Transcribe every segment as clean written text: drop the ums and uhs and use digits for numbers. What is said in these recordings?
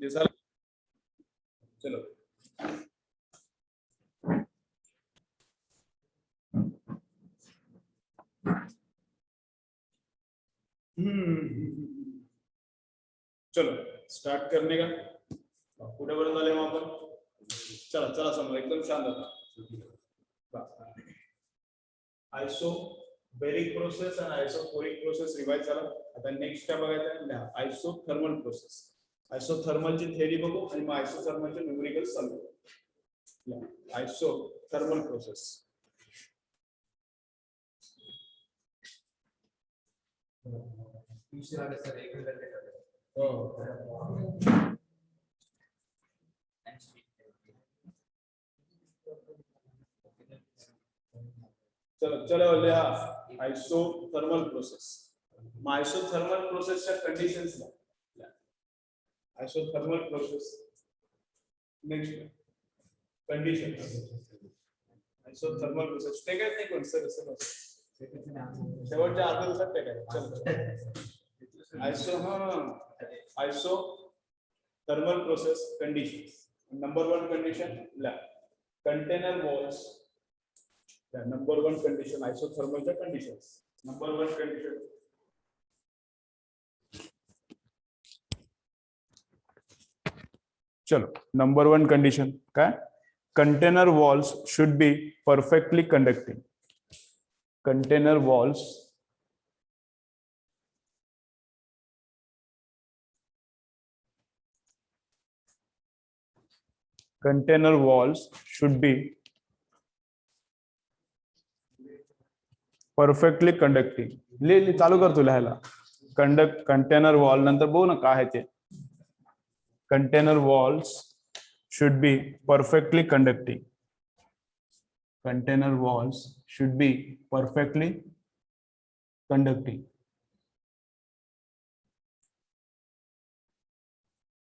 जैसा चलो चलो स्टार्ट करने का पुढे बरं झाले मग आपण चला चला समोर एकदम शांत होता आयसोबेरिक प्रोसेस आणि आयसोपोरिक प्रोसेस रिवाइज झाला आता नेक्स्ट काय बघायचं आहे आयसोथर्मल प्रोसेस आयसोथर्मलची थेअरी बघू आणि मग आयसोथर्मलचे न्यूमेरिकल सॉल्व आयसोथर्मल प्रोसेस चलो चलो लिहा आयसोथर्मल प्रोसेस मग आयसोथर्मल प्रोसेसच्या कंडिशन्स ला isothermal process next condition isothermal process ते काय नाही कोण सर शेवटच्या अर्ध्या दिवसात ते काय चलो isothermal process condition number 1 condition ला कंटेनर वॉल्स नंबर 1 कंडिशन आयसोथर्मलच्या कंडिशन्स नंबर 1 कंडिशन चलो नंबर 1 कंडिशन काय container walls should be perfectly conducting container walls should be perfectly conducting ले चालू कर तू लिहायला कंटेनर वॉल नंतर बघू ना काय आहे ते container walls should be perfectly conducting container walls should be perfectly conducting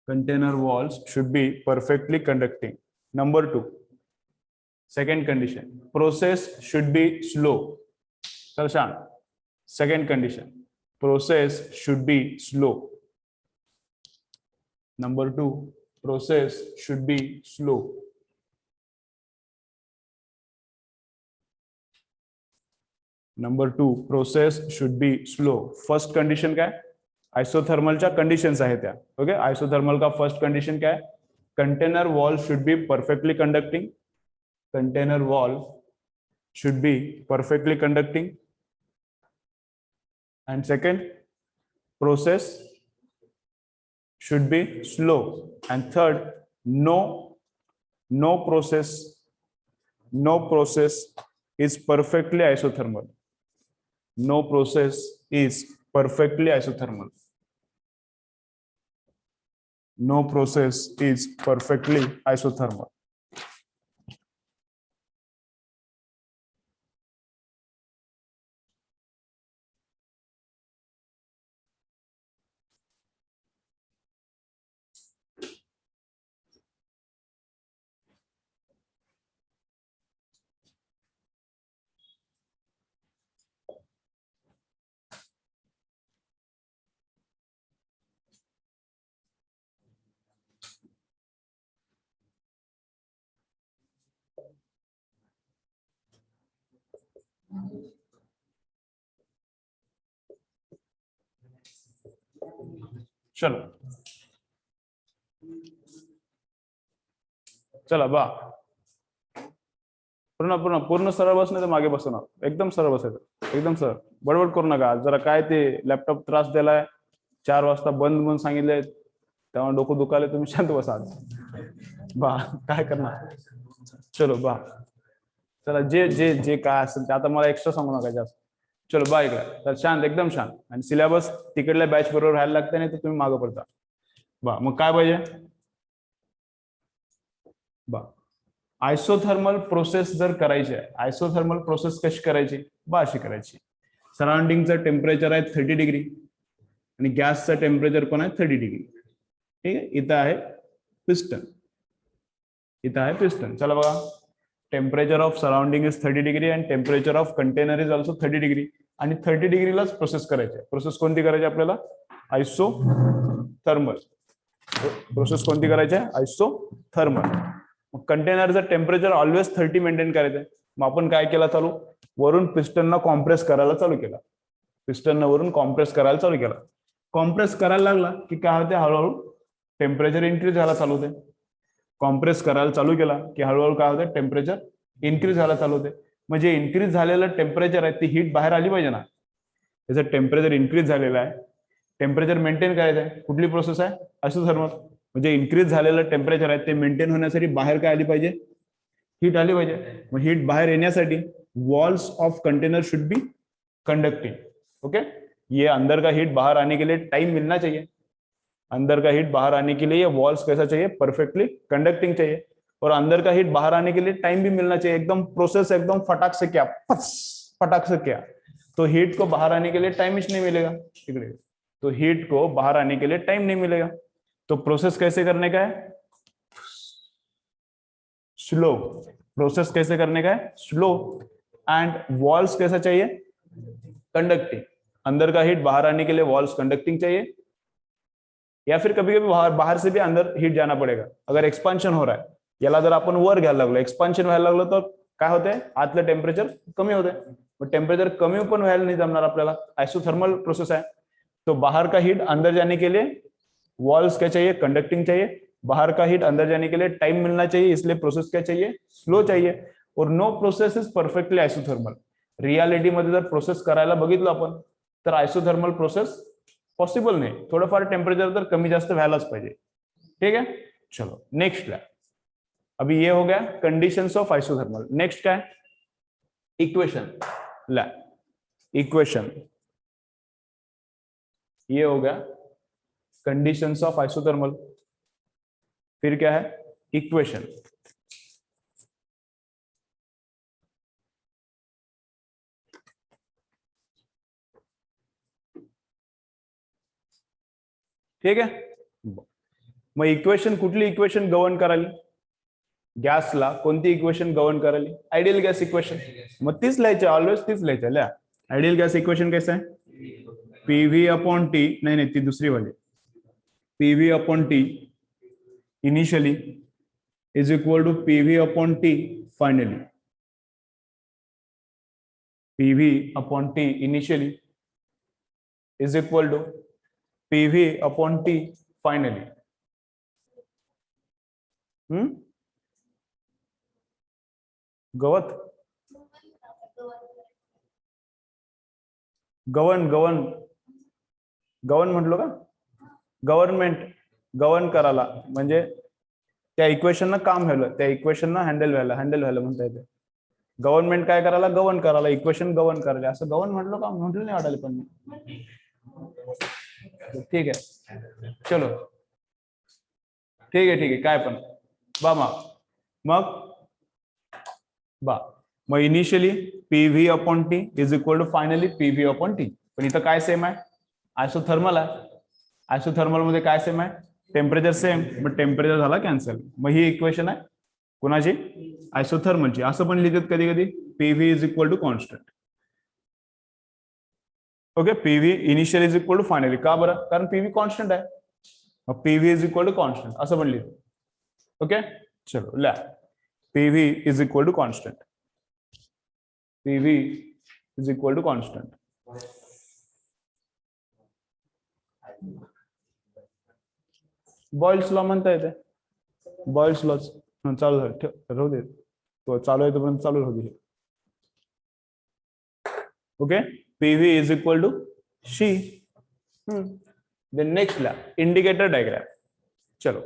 container walls should be perfectly conducting. Number 2, second condition, process should be slow. Darshan, second condition, process should be slow. Number 2, process should be slow. Number 2, process should be slow. First condition क्या है? आयसोथर्मलच्या conditions आहेत त्या okay isothermal का first condition क्या है container wall should be perfectly conducting container wall should be perfectly conducting and second process should be slow and third no process is perfectly isothermal no process is perfectly isothermal. No process is perfectly isothermal. चलो चला बा पूर्ण सरळ बसणे तर मागे बसणार एकदम सरळ बसायचं एकदम सरळ बडबड करू नका जरा काय ते लॅपटॉप त्रास दिलाय 4 वाजता बंद म्हणून सांगितलंय तेव्हा डोकं दुखाले तुम्ही शांत बसा बा काय करणार चलो बा चला जे जे जे काय असेल ते आता मला एक्स्ट्रा सांगू नका जास्त चलो बा इकडे तर शांत एकदम शांत आणि सिलेबस तिकडल्या बॅच बरोबर राहायला लागते नाही तर तुम्ही मागं पडता बा मग काय पाहिजे बा आयसोथर्मल प्रोसेस जर करायची आहे आयसोथर्मल प्रोसेस कशी करायची बा अशी करायची सराउंडिंगचं टेम्परेचर आहे 30 डिग्री आणि गॅसचं टेम्परेचर पण आहे 30 डिग्री ठीक आहे इथं आहे पिस्टन चला बघा temperature of surrounding is 30 degree and temperature of container is also 30 degree आणि 30 डिग्रीलाच प्रोसेस करायची प्रोसेस कोणती करायची आपल्याला आयसोथर्मल प्रोसेस कोणती करायची आहे? आयसोथर्मल. मग कंटेनरचं टेम्परेचर ऑलवेज 30 मेंटेन करायचं. मग आपण काय केलं चालू? वरून पिस्टनला कॉम्प्रेस करायला चालू केला. पिस्टन वरून कॉम्प्रेस करायला चालू केला. कॉम्प्रेस करायला लागला की काय होते? हळूहळू टेम्परेचर इन्क्रीज व्हायला चालू होते. कॉम्प्रेस करायला चालू केला की हळूहळू काय होते? टेम्परेचर इन्क्रीज व्हायला चालू होते. म्हणजे इन्क्रीज झालेलं टेम्परेचर आहे ती हीट बाहेर आली पाहिजे ना. त्याचं टेम्परेचर इन्क्रीज झालेलं आहे, टेम्परेचर मेंटेन करायचं आहे. कुठली प्रोसेस आहे? आयसोथर्मल. म्हणजे इन्क्रीज झालेलं टेम्परेचर आहे ते मेंटेन होण्यासाठी बाहेर काय आली पाहिजे? हीट आली पाहिजे. मग हीट बाहर येने walls of container should be conducting. Okay, ये अंदर का हीट बाहर आने के लिए टाइम मिलना चाहिए. अंदर का हीट बाहर आने के लिए ये वॉल्स कैसा चाहिए? परफेक्टली कंडक्टिंग चाहिए. और अंदर का हीट बाहर आने के लिए टाइम भी मिलना चाहिए. एकदम प्रोसेस एकदम फटाक से क्या, फटाक से क्या, तो हीट को बाहर आने के लिए टाइम ही नहीं मिलेगा. तो हीट को बाहर आने के लिए टाइम नहीं मिलेगा. तो प्रोसेस कैसे करने का है? स्लो. प्रोसेस कैसे करने का है? स्लो. एंड वॉल्स कैसा चाहिए? कंडक्टिंग. अंदर का हीट बाहर आने के लिए वॉल्स कंडक्टिंग चाहिए, या फिर कभी कभी बाहर से भी अंदर हीट जाना पडेगा. अगर एक्सपान्शन हो रहा है, याला जर आपण वर घ्यायला लागलो, एक्सपान्शन व्हायला लागलो, तर काय होतंय? आतलं टेम्परेचर कमी होतंय. मग टेम्परेचर कमी पण व्हायला नाही जमणार आपल्याला. आइसोथर्मल प्रोसेस है. तो बाहर का हीट अंदर जाने के लिए वॉल्स क्या चाहिए? कंडक्टिंग चाहिए. बाहर का हीट अंदर जाने के लिए टाइम मिलना चाहिए, इसलिए प्रोसेस क्या चाहिए? स्लो चाहिए. और no process is perfectly isothermal. Reality मध्ये जर प्रोसेस करायला बघितलं आपण, तर आइसोथर्मल प्रोसेस पॉसिबल नाही. थोडंफार टेम्परेचर तर कमी जास्त व्हायलाच पाहिजे. ठीक है, चलो नेक्स्ट ला. अभी ये हो गया कंडीशंस ऑफ आइसोथर्मल. नेक्स्ट क्या है? इक्वेशन. ला इक्वेशन, ये हो गया कंडीशंस ऑफ आइसोथर्मल. फिर क्या है? इक्वेशन. ठीक है. मग इक्वेशन, कुठली इक्वेशन गवर्न करायली? गॅसला कोणती इक्वेशन गवर्न करायली? Ideal gas equation. मग तीच लिहायची, ऑलवेज तीच लिहायची. लिहा आयडियल गॅस इक्वेशन कैसे आहे? पीव्ही अपॉन टी, नाही नाही ती दुसरी वाली. PV upon T initially is equal to PV upon T finally. PV upon T initially is equal to PV upon T finally. गवत, गवन गवन गवन म्हटलो का? गव्हर्नमेंट गवर्न करायला, म्हणजे त्या इक्वेशन काम व्हायला, त्या इक्वेशन हँडल व्हायला म्हणता येते. गव्हर्नमेंट काय करायला? गवर्न करायला. इक्वेशन गवर्न करायला. असं गवर्न म्हटलो का? म्हटलं नाही वाटायला पण मी. ठीक आहे, चलो ठीक आहे काय पण बा. मग initially PV upon T is equal to finally PV upon T. पण इथं काय सेम आहे? आयसोथर्मल आहे. आयसोथर्मल मध्ये काय सेम आहे? Temperature same. मग टेम्परेचर झाला कॅन्सल. मग ही इक्वेशन आहे कोणाची? आयसोथर्मलची. असं पण लिहितात कधी कधी, PV is equal to constant. Okay, PV initial is equal to finally. का बरं? कारण पीव्ही कॉन्स्टंट आहे. मग PV is equal to constant असं पण लिहितो. ओके, चलो ला PV is equal to constant. PV is equal to constant. Boyle's law म्हणता येते. बॉइल्स लॉ चालू राहू दे, तो चालू आहे तोपर्यंत चालू राहू दे. Okay, PV is equal to C. Then next ला इंडिकेटर डायग्राम. चलो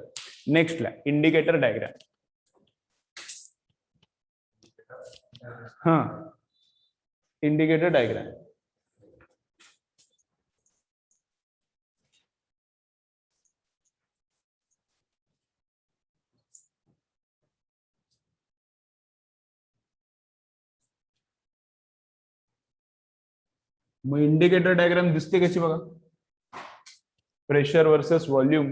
नेक्स्ट ला इंडिकेटर डायग्राम. हाँ, इंडिकेटर डायग्राम. मग इंडिकेटर डायग्राम दिसते कशी बघा? Pressure versus volume.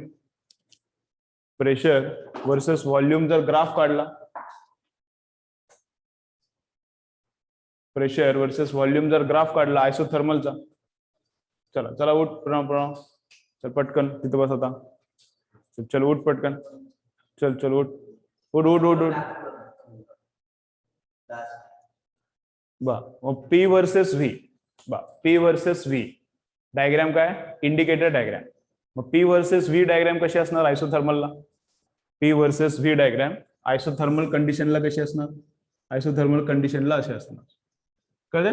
Pressure versus volume जर ग्राफ काढला, प्रेशर वर्सेस व्हॉल्यूम जर ग्राफ काढला आयसोथर्मलचा. चला चला उठ प्रणव, चल पटकन तिथं बस आता. चल उठ पटकन, चल चल उठ उठ उठ उठ उठ बा. मग पी वर्सेस व्ही, बा पी वर्सेस व्ही डायग्राम काय, इंडिकेटर डायग्राम. मग पी वर्सेस व्ही डायग्राम कशी असणार आयसोथर्मलला, P versus V diagram isothermal कंडिशनला कशी असणार, आयसोथर्मल कंडिशनला असे असणार. कळले.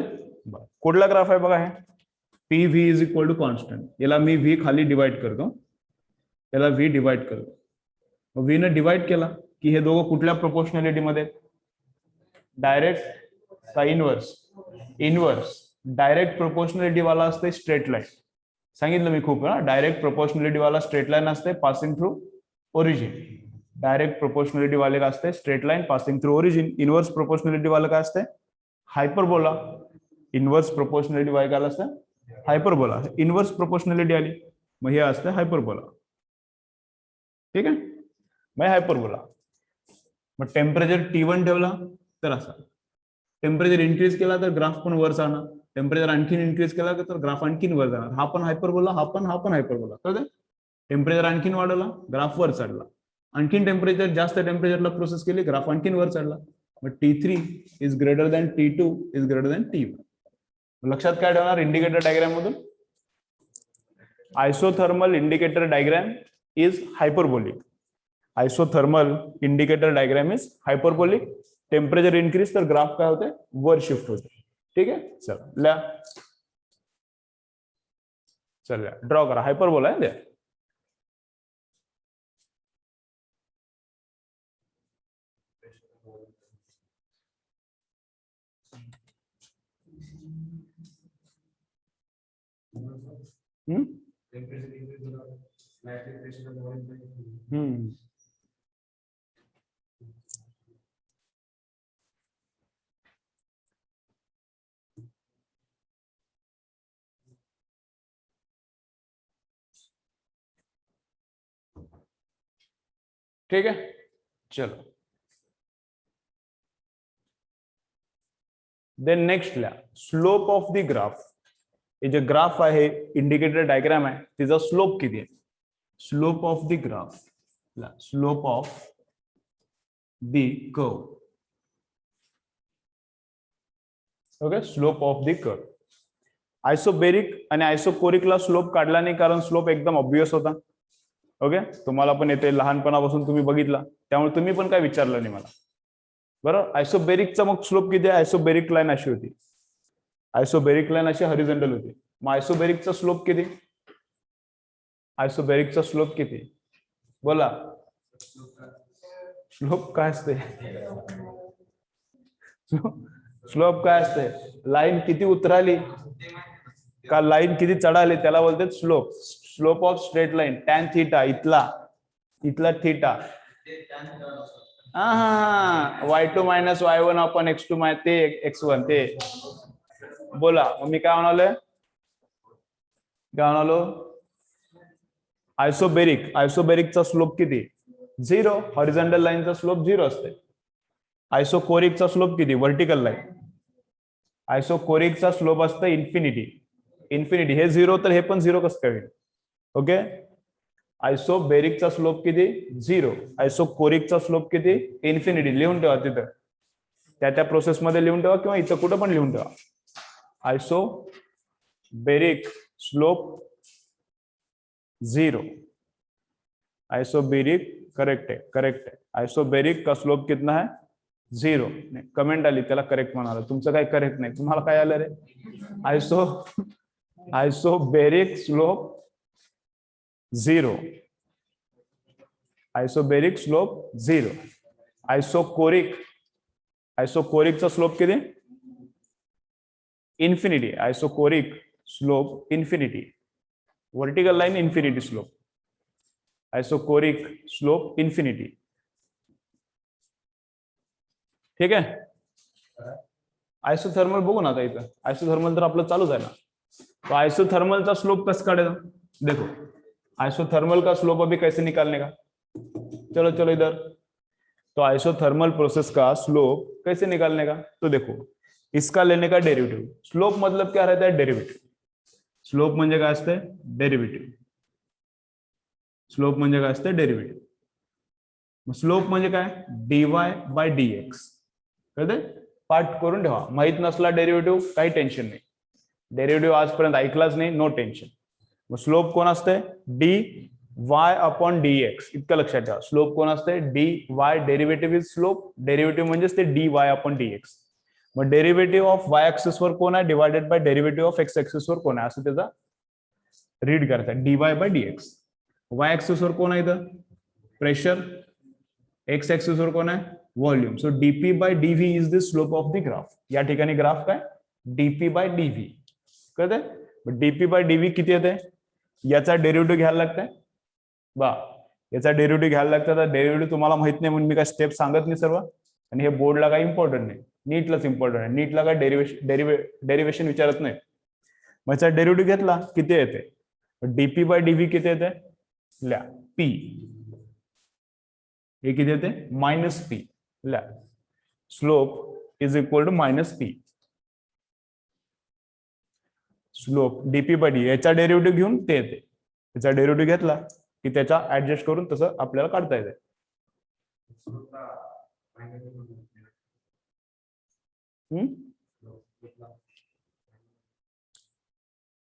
कुठला ग्राफ आहे बघा हे, P V is equal to constant. याला मी व्ही खाली डिवाइड करतो, याला व्ही डिवाइड करतो. मग व्ही ने डिवाइड केला की हे दोघं कुठल्या प्रोपोर्शनॅलिटी मध्ये, डायरेक्ट का इनवर्स, इनवर्स. डायरेक्ट प्रोपोर्शनॅलिटी वाला असते स्ट्रेट लाईन, सांगितलं मी खूप वेळा. डायरेक्ट प्रोपोर्शनॅलिटी वाला स्ट्रेट लाईन असते passing through origin. Direct proportionality वाले का असते straight line passing through origin. Inverse proportionality वाला काय असते हायपरबोला. इनवर्स प्रोपोर्शनॅलिटी वाले काय असते हायपरबोला. इनवर्स प्रोपोर्शनॅलिटी आली मग हे असते हायपरबोला. ठीक आहे, मग हायपरबोला. मग टेम्परेचर T1 ठेवला तर असा, टेम्परेचर इन्क्रीज केला तर ग्राफ पण वर जाणार, टेम्परेचर आणखीन इन्क्रीज केला तर ग्राफ आणखीन वर जाणार. हा पण हायपरबोला, हा पण हायपरबोला. कळलं. टेम्परेचर आणखीन वाढवला ग्राफ वर चढला, आणखीन टेम्परेचर जास्त टेम्परेचरला प्रोसेस केली ग्राफ आणखीन वर चढला. मग T3 is greater than T2 is greater than T1. लक्षात काय ठेवणार इंडिकेटर डायग्राम मधून, isothermal indicator diagram is hyperbolic. Isothermal indicator diagram is hyperbolic. Temperature increase तर ग्राफ काय होते वर शिफ्ट होते. ठीक आहे, चला चल ड्रॉ करा. हायपरबोला आहे द्या. ठीक है, चलो देन नेक्स्ट ला स्लोप ऑफ द ग्राफ. हे जे ग्राफ आहे इंडिकेटर डायग्राम आहे तिचा स्लोप किती आहे, slope of the graph, slope of the curve. Okay, slope of the curve. Isobaric आणि आयसोकोरिकला स्लोप काढला नाही कारण स्लोप एकदम ऑब्वियस होता. ओके, तुम्हाला पण येते लहानपणापासून तुम्ही बघितला त्यामुळे तुम्ही पण काय विचारलं नाही मला. बरोबर. आयसोबेरिकचा मग स्लोप किती आहे, आयसोबेरिक लाईन अशी होती, आयसोबेरिक लाईन अशी हॉरिझॉन्टल होती. मग आयसोबेरिकचा स्लोप किती, आयसोबेरिकचा स्लोप किती बोला. स्लोप काय असते, स्लोप काय असते, लाईन किती उतराली का लाईन किती चढाली त्याला बोलतात slope. Slope of straight line tan theta, इथला थीटा. हा y2 मायनस y1 आपण x2 ते x1 ते बोला. मग मी काय म्हणालोय, काय म्हणालो, आयसोबेरिक, आयसोबेरिकचा स्लोप किती 0. हॉरिझॉन्टल लाईनचा स्लोप 0 असते. आयसोकोरिकचा स्लोप किती, व्हर्टिकल लाईन, आयसोकोरिकचा स्लोप असतं इन्फिनिटी. इन्फिनिटी हे 0 तर हे पण 0 कसं काय. ओके, आयसोबेरिकचा स्लोप किती 0, आयसोकोरिकचा स्लोप किती इन्फिनिटी. लिहून ठेवा तिथं, त्या प्रोसेस मध्ये लिहून ठेवा किंवा इथं कुठं पण लिहून ठेवा. आयसोबेरिक स्लोप 0, आयसोबेरिक करेक्ट है, करेक्ट है. आयसोबेरिक का स्लोप कितना है 0. कमेंट आली त्याला करेक्ट म्हणाला, तुमचं काय करेक्ट नाही. तुम्हाला काय आलं रे, आयसोबेरिक स्लोप 0, आयसोबेरिक स्लोप 0. आयसोकोरिक, आयसोकोरिकचा स्लोप किती infinity. Isochoric slope infinity, vertical line infinity slope, isochoric slope infinity. ठीक आहे. आयसोथर्मल बघू ना आता इथं, आयसोथर्मल तर आपलं चालूच आहे ना. तो आयसोथर्मल का स्लोप कैसे काढेगा, देखो आइसोथर्मल का स्लोप अभी कैसे निकालने का, चलो चलो इधर. तो आइसोथर्मल प्रोसेस का स्लोप कैसे निकालने का, तो देखो इसका लेने का डेरिवेटिव. स्लोप मतलब क्या रहता है, डेरिवेटिव. स्लोप म्हणजे काय असते, डेरिवेटिव. स्लोप म्हणजे काय असतं? डेरिव्हेटिव्ह. स्लोप म्हणजे काय? Dy by dx. कळते? पाठ करून ठेवा. माहित नसला डेरिव्हेटिव्ह काही टेन्शन नाही. डेरिव्हेटिव्ह आजपर्यंत ऐकलाच नाही, नो टेन्शन. मग स्लोप कोण असते? D Y upon D x. इतकं लक्षात ठेवा. स्लोप कोण असते? D Y. Derivative is slope. Derivative म्हणजेच ते D Y upon D x. मग डेरिव्हेटिव्ह ऑफ वाय ऍक्सिस वर कोण आहे? Divided by derivative of x axis वर कोण आहे? असं त्याचा रीड करायचा. D y by D x. Y axis वर कोण आहे इथं? प्रेशर. एक्स ऍक्सिस वर कोण आहे? Volume. So dp by dv is the slope of the graph. या ठिकाणी ग्राफ काय? Dp by dv. कळतंय? डीपी बाय डीव्ही किती येते? याचा डेरिव्हेटिव्ह घ्यायला लागतंय बा. याचा डेरिव्हेटिव्ह घ्यायला लागतं. तर डेरिव्हेटिव्ह तुम्हाला माहित नाही म्हणून मी काय स्टेप सांगत नाही सर्व. आणि हे बोर्डला काही इम्पॉर्टंट नाही, नीटलाच इम्पॉर्टंट आहे. नीटला काय डेरिव्हेशन विचारत नाही. मग याचा डेरिव्हेटिव्ह घेतला किती येते? डीपी बाय डीव्ही किती येते? ल्या पी. हे किती येते? Minus P. ल्या slope is equal to minus P. Slope DP by D याचा डेरिव्हेटिव्ह घेऊन ते येते. याचा डेरिव्हेटिव्ह घेतला की त्याचा ऍडजस्ट करून तसं आपल्याला काढता येते.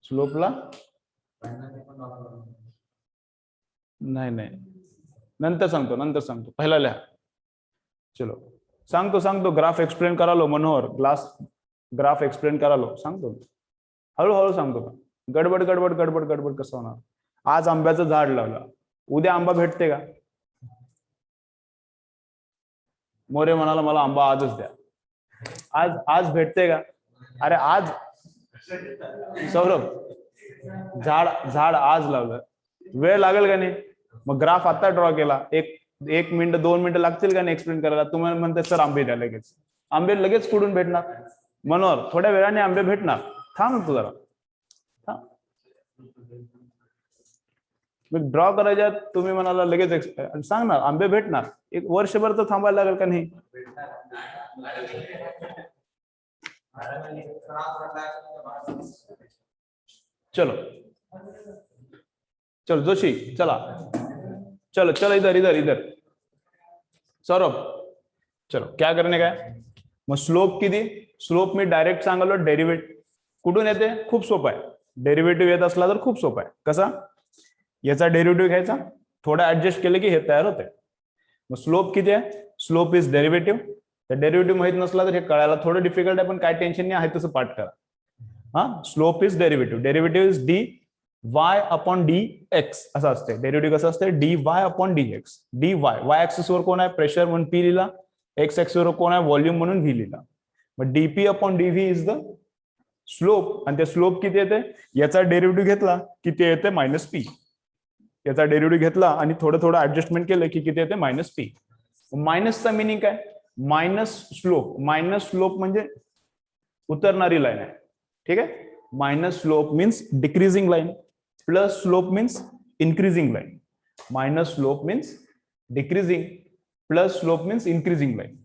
स्लोपला नाही, नंतर सांगतो. पहिला लिहा. चलो सांगतो. ग्राफ एक्सप्लेन करालो मनोहर. ग्राफ एक्सप्लेन करालो सांगतो. हळूहळू सांगतो. गडबड कसं होणार? आज आंब्याचं झाड लावलं, उद्या आंबा भेटते का? मोरे म्हणाला मला आंबा आजच द्या. आज भेटते का? अरे आज सौरभ झाड आज लावलं, वेळ लागेल का नाही? मग ग्राफ आता ड्रॉ केला, एक मिनिट 2 मिनिटं लागतील का नाही एक्सप्लेन करायला? तुम्हाला म्हणते सर आंबे द्या लगेच. आंबे लगेच कुठून भेटणार? मनोहर थोड्या वेळाने आंबे भेटणार. थांब तू जरा. ड्रॉ करायच्या तुम्ही म्हणाला लगेच सांगणार आंबे भेटणार. एक वर्षभर तर थांबायला लागेल का नाही? चलो जोशी चलो इधर सौरभ चलो क्या करणे काय? मग स्लोप किती? स्लोप मी डायरेक्ट सांगालो. डेरिव्हेटिव्ह कुठून येते? खूप सोपं आहे. डेरिव्हेटिव्ह येत असला तर खूप सोपं आहे. कसा? याचा डेरिव्हेटिव्ह घ्यायचा, थोडा ऍडजस्ट केलं की हे तयार होते. मग स्लोप किती आहे? Slope is derivative. तर डेरिव्हेटिव्ह माहित नसला तर हे कळायला थोडं डिफिकल्ट आहे, पण काय टेन्शन नाही आहे तसं पाठ करा. हा slope is derivative. Derivative is D Y upon D x असं असते. डेरिव्हेटिव्ह कसं असते? D Y upon D x. D Y axis वर कोण आहे? प्रेशर म्हणून पी लिहिला. एक्स ऍक्सिस वर कोण आहे? व्हॉल्यूम म्हणून व्ही लिहिला. मग dp upon dv is the slope. आणि ते स्लोप किती येते? याचा डेरिव्हेटिव्ह घेतला किती येते? Minus P. याचा डेरिव्हेटिव्ह घेतला आणि थोडं ऍडजस्टमेंट केलं की किती येते? Minus P. मायनसचा मिनिंग काय? Minus slope. मायनस स्लोप म्हणजे उतरणारी लाईन आहे. ठीक आहे. Minus slope means decreasing line, plus slope means increasing line. Minus slope means decreasing, plus slope means increasing line.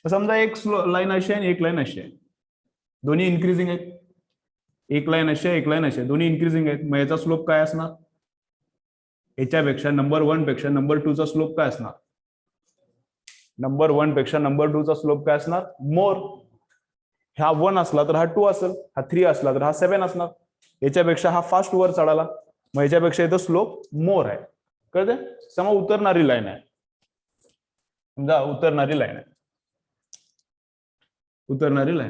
समजा एक लाईन अशी आहे, एक लाईन अशी आहे, दोन्ही इन्क्रीजिंग आहेत. एक लाईन अशी आहे, एक लाईन अशी आहे, दोन्ही इन्क्रीजिंग आहेत. मग याचा स्लोप काय असणार? याच्यापेक्षा नंबर 1 पेक्षा नंबर 2 चा स्लोप काय असणार? नंबर 1 पेक्षा नंबर 2 चा स्लोप काय असणार? मोर. हा 1 असला तर हा 2 असेल, हा 3 असला तर हा 7 असणार. याच्यापेक्षा हा फास्ट वर चढाला, मग याच्यापेक्षा इथं स्लोप मोर आहे. कळते? समजा उतरणारी लाईन आहे. समजा उतरणारी लाईन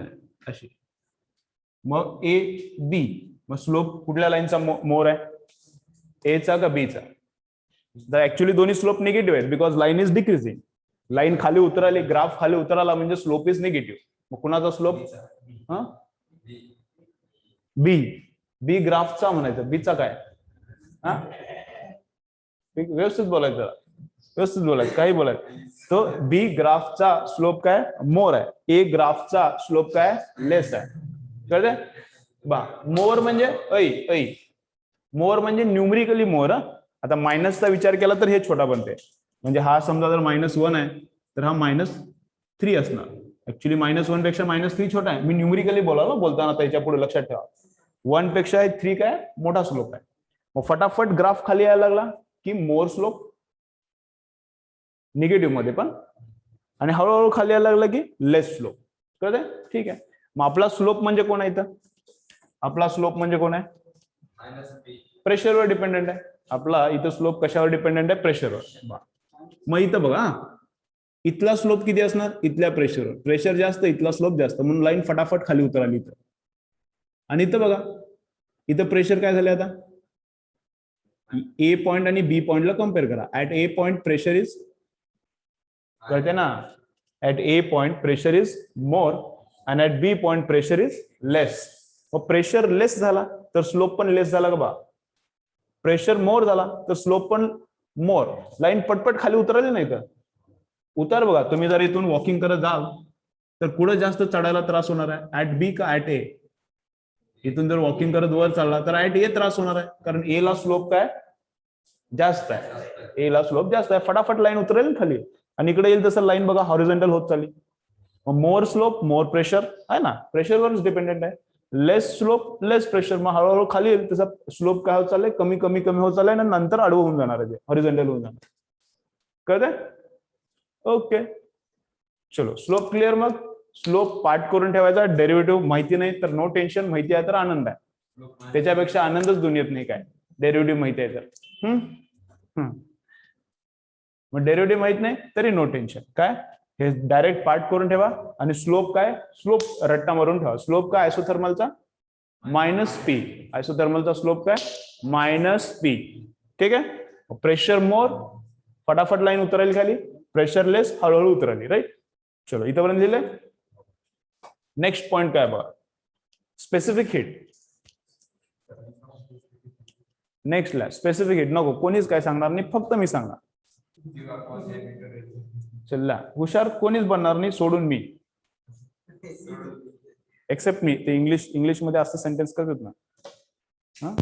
आहे अशी. मग ए बी, मग स्लोप कुठल्या लाईनचा मोर आहे? ए चा का बी चा? तर ऍक्च्युली दोन्ही स्लोप निगेटिव्ह आहेत, because line is decreasing. Line खाली उतराली, ग्राफ खाली उतराला म्हणजे स्लोप इज निगेटिव्ह. मग कुणाचा स्लोप? बी ग्राफचा म्हणायचं. बीचा काय? व्यवस्थित बोलायचं, काही बोलायचं. तो बी ग्राफचा स्लोप काय? मोर आहे. ए ग्राफचा स्लोप काय? लेस आहे. कळते? बा मोर म्हणजे ऐ मोर म्हणजे न्यूमरिकली मोर. आता मायनसचा विचार केला तर हे छोटा बनते. म्हणजे हा समजा जर -1 आहे तर हा -3 असणार. ऍक्च्युली -1 पेक्षा -3 छोटा आहे. मी न्यूमरिकली बोलालो बोलताना, त्याच्या पुढे लक्षात ठेवा. 1 पेक्षा 3 काय? मोठा स्लोप आहे. मग फटाफट ग्राफ खाली यायला लागला. की मोर स्लोप निगेटिव्ह मध्ये पण, आणि हळूहळू खाली यायला लागलं की लेस स्लोप. कळतंय? ठीक आहे. मग आपला स्लोप म्हणजे कोण आहे इथं? आपला स्लोप म्हणजे कोण आहे? प्रेशरवर डिपेंडेंट आहे. आपला इथं स्लोप कशावर डिपेंडेंट आहे? प्रेशरवर. मग इथं बघा, इथला स्लोप किती असणार? इथल्या प्रेशरवर. प्रेशर जास्त, इथला स्लोप जास्त, म्हणून लाईन फटाफट खाली उतरली इथं. आणि इथं बघा, इथं प्रेशर काय झालं आता? ए पॉइंट आणि बी पॉइंटला कम्पेअर करा. At A point pressure is, कळते ना, at A point pressure is more आणि at B point pressure is less. मग प्रेशर लेस झाला तर स्लोप पण लेस झाला का बा? प्रेशर मोर झाला तर स्लोप पण मोर. लाईन पटपट खाली उतरली नाही तर उतार बघा. तुम्ही जर इथून वॉकिंग करत जाल तर कुठं जास्त चढायला त्रास होणार आहे? ऍट बी का ऍट ए? इथून जर वॉकिंग करत वर चालला तर ऍट ए त्रास होणार आहे, कारण ए ला स्लोप काय जास्त आहे. ए ला स्लोप जास्त आहे, फटाफट लाईन उतरेल खाली. आणि इकडे येईल तसं लाईन बघा हॉरिझॉन्टल होत चालली. मोर स्लोप मोर प्रेशर आहे ना, प्रेशरवरच डिपेंडेंट आहे. लेस स्लोप लेस प्रेशर, मग हळूहळू खाली येईल तसा स्लोप काय होत चाललंय? कमी कमी कमी होत चाललंय, आणि नंतर आडवं होऊन जाणार आहे, हॉरिझॉन्टल होऊन जाणार. कळतंय? ओके, चलो स्लोप क्लिअर. मग स्लोप पार्ट करून ठेवायचा. डेरिव्हेटिव्ह माहिती नाही तर नो टेन्शन, माहिती आहे तर आनंद आहे. त्याच्यापेक्षा आनंदच दुनियेत नाही काय, डेरिव्हेटिव्ह माहिती आहे तर. मग डेरिव्हेटिव्ह माहित नाही तरी नो टेन्शन. काय हे डायरेक्ट पार्ट करून ठेवा. आणि स्लोप काय? स्लोप रट्टा मारून ठेवा. स्लोप काय? आयसोथर्मलचा मायनस पी. आयसोथर्मलचा स्लोप काय? Minus P. ठीक आहे. प्रेशर मोर, फटाफट लाईन उतरायला खाली. प्रेशर लेस, हळूहळू उतरायली. राईट. चलो इथपर्यंत लिहिलंय. नेक्स्ट पॉइंट काय बघा? Specific heat. नेक्स्ट ला स्पेसिफिक हिट नको, कोणीच काय सांगणार नाही, फक्त मी सांगणार. चल्ला हुशार कोणीच बनणार नाही सोडून मी, एक्सेप्ट मी. ते इंग्लिश मध्ये असं सेंटेन्स करतात ना. हा,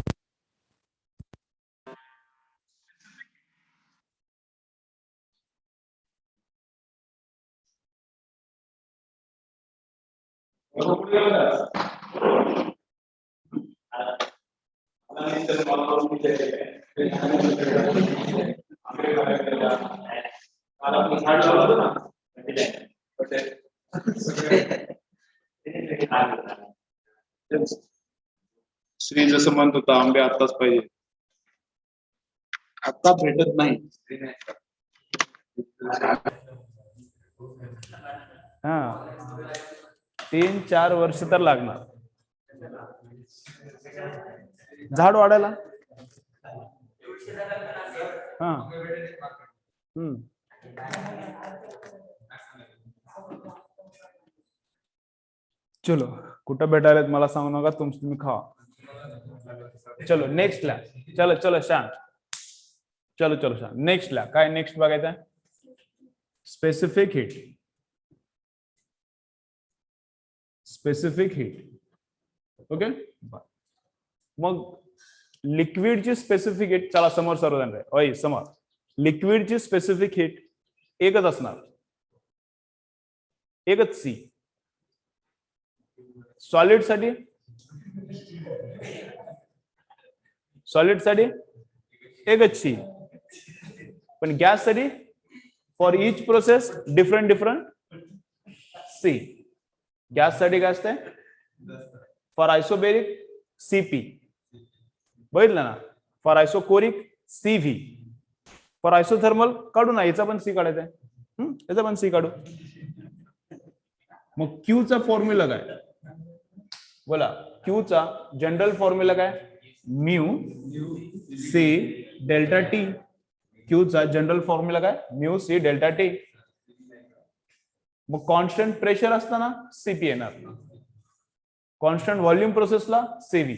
श्री जसं म्हणत होता आंबे आताच पाहिजे, आता भेटत नाही. हा, 3-4 वर्ष तर लागणार झाड वाढायला. हा, चलो कुठं भेटायला मला सांगू नका, तुम्ही खावा. चलो नेक्स्ट ला. चलो चलो शांत. चलो चलो शांत. नेक्स्ट ला काय? नेक्स्ट बघायचं specific heat. Specific heat. Okay. मग लिक्विडची स्पेसिफिक हिट, चला समोर सर्वजण रे, ओय समोर. लिक्विडची स्पेसिफिक हिट एकच असणार, एकच सी. सॉलिड साठी, सॉलिड साठी एकच सी. पण गॅस साठी for each process different different C. Gas साठी काय असतंय? फॉर आयसोबेरिक सीपी, बघितलं ना. For isochoric CV. For isothermal काढू ना, याचा पण सी काढायचा आहे, याचा पण सी काढू. मग क्यूचा फॉर्म्युला काय? बोला. क्यूचा जनरल फॉर्म्युला काय? Mu C delta T. क्यूचा जनरल फॉर्म्युला काय? Mu C delta T. मग कॉन्स्टंट प्रेशर असताना सीपी येणार, कॉन्स्टंट व्हॉल्यूम प्रोसेसला सीव्ही.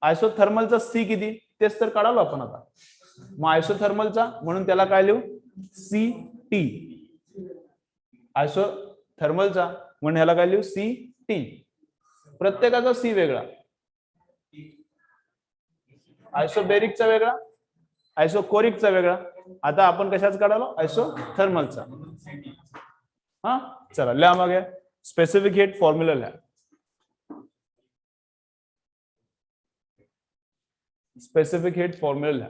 आयसोथर्मलचा सी किती तेच तर काढालो आपण आता. मग आयसोथर्मलचा म्हणून त्याला काय लिहू? C T. आयसोथर्मलचा म्हणून ह्याला काय लिहू? C T. प्रत्येकाचा सी वेगळा, आयसोबेरिकचा वेगळा, आयसोकोरिकचा वेगळा. आता आपण कशाच काढालो? आयसोथर्मलचा. हा, चला लिहा मग स्पेसिफिक हिट फॉर्म्युला लिहा. स्पेसिफिक हिट फॉर्म्युला लिहा.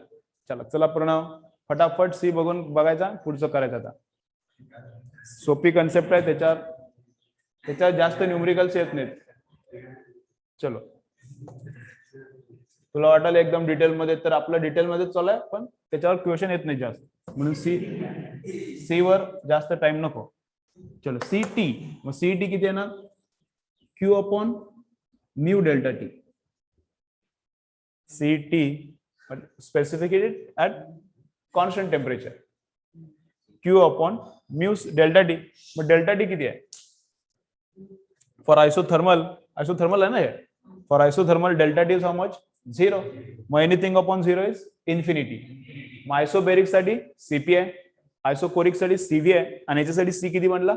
चला प्रणव फटाफट सी बघून बघायचा, पुढचं करायचं आता. सोपी कन्सेप्ट आहे, त्याच्यात जास्त न्यूमरिकल्स येत नाहीत. चलो, तुला वाटेल एकदम डिटेल मध्ये, तर आपलं डिटेल मध्ये चालू आहे, पण त्याच्यावर क्वेश्चन येत नाही जास्त, म्हणून सी वर जास्त टाइम नको. चलो सीटी, मग सीटी किती आहे ना, Q upon mu delta T. CT specified at constant temperature, Q upon mu delta T. मग डेल्टा टी किती आहे फॉर आयसोथर्मल आहे ना हे, for isothermal delta T is how much 0. मग एनिथिंग अपॉन 0 इज इन्फिनिटी. मग आयसोबेरिक साठी सीपी आहे, आयसोकोरिक साठी सीव्ही आहे, आणि याच्यासाठी सी किती म्हटला